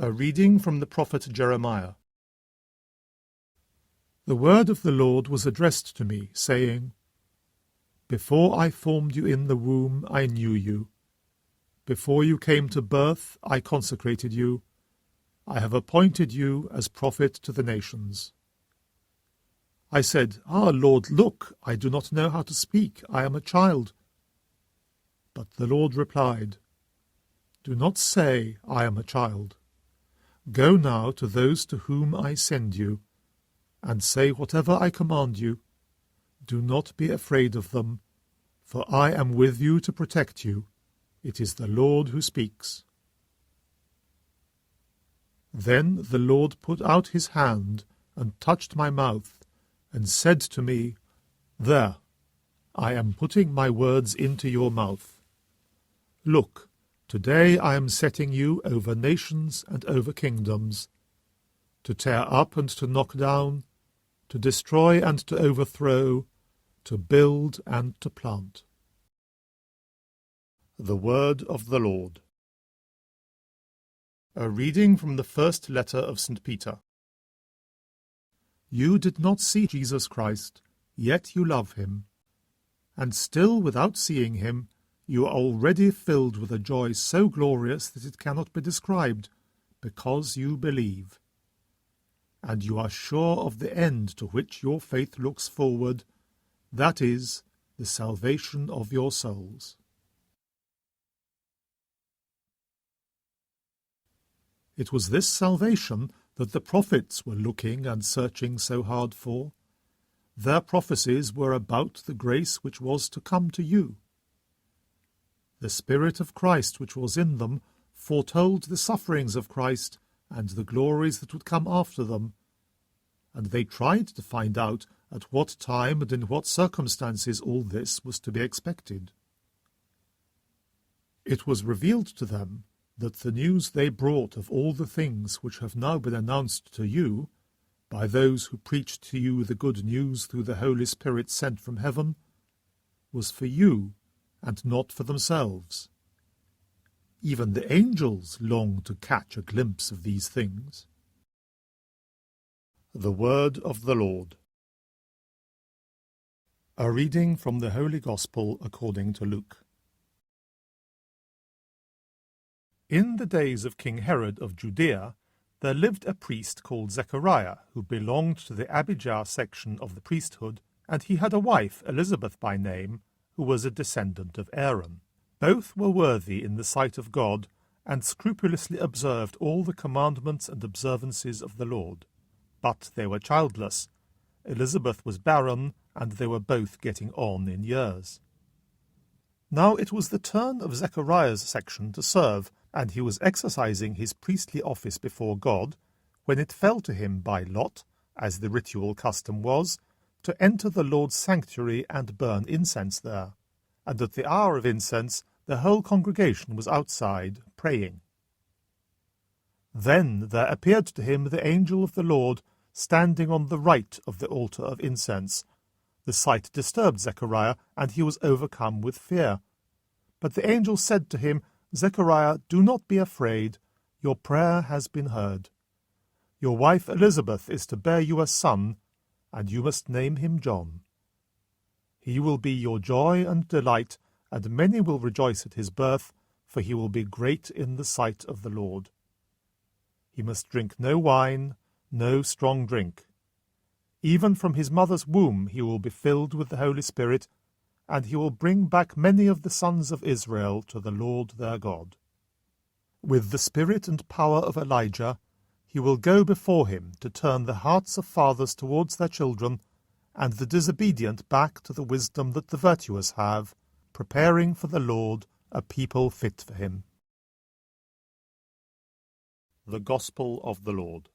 A reading from the prophet Jeremiah. The word of the Lord was addressed to me, saying, Before I formed you in the womb, I knew you. Before you came to birth, I consecrated you. I have appointed you as prophet to the nations. I said, Lord, look, I do not know how to speak. I am a child. But the Lord replied, Do not say, I am a child. Go now to those to whom I send you, and say whatever I command you. Do not be afraid of them, for I am with you to protect you. It is the Lord who speaks. Then the Lord put out his hand and touched my mouth, and said to me, There, I am putting my words into your mouth. Look, today I am setting you over nations and over kingdoms, to tear up and to knock down, to destroy and to overthrow, to build and to plant. The Word of the Lord. A reading from the first letter of St. Peter. You did not see Jesus Christ, yet you love him. And still without seeing him, you are already filled with a joy so glorious that it cannot be described, because you believe. And you are sure of the end to which your faith looks forward, that is, the salvation of your souls. It was this salvation that the prophets were looking and searching so hard for. Their prophecies were about the grace which was to come to you. The Spirit of Christ which was in them foretold the sufferings of Christ and the glories that would come after them, and they tried to find out at what time and in what circumstances all this was to be expected. It was revealed to them that the news they brought of all the things which have now been announced to you, by those who preached to you the good news through the Holy Spirit sent from heaven, was for you, and not for themselves. Even the angels long to catch a glimpse of these things. The Word of the Lord. A reading from the Holy Gospel according to Luke. In the days of King Herod of Judea, there lived a priest called Zechariah, who belonged to the Abijah section of the priesthood, and he had a wife, Elizabeth by name, who was a descendant of Aaron. Both were worthy in the sight of God, and scrupulously observed all the commandments and observances of the Lord. But they were childless. Elizabeth was barren, and they were both getting on in years. Now it was the turn of Zechariah's section to serve, and he was exercising his priestly office before God, when it fell to him by lot, as the ritual custom was, to enter the Lord's sanctuary and burn incense there. And at the hour of incense the whole congregation was outside, praying. Then there appeared to him the angel of the Lord, standing on the right of the altar of incense. The sight disturbed Zechariah, and he was overcome with fear. But the angel said to him, Zechariah, do not be afraid, your prayer has been heard. Your wife Elizabeth is to bear you a son, and you must name him John. He will be your joy and delight, and many will rejoice at his birth, for he will be great in the sight of the Lord. He must drink no wine, no strong drink. Even from his mother's womb he will be filled with the Holy Spirit, and he will bring back many of the sons of Israel to the Lord their God. With the spirit and power of Elijah, he will go before him to turn the hearts of fathers towards their children, and the disobedient back to the wisdom that the virtuous have, preparing for the Lord a people fit for him. The Gospel of the Lord.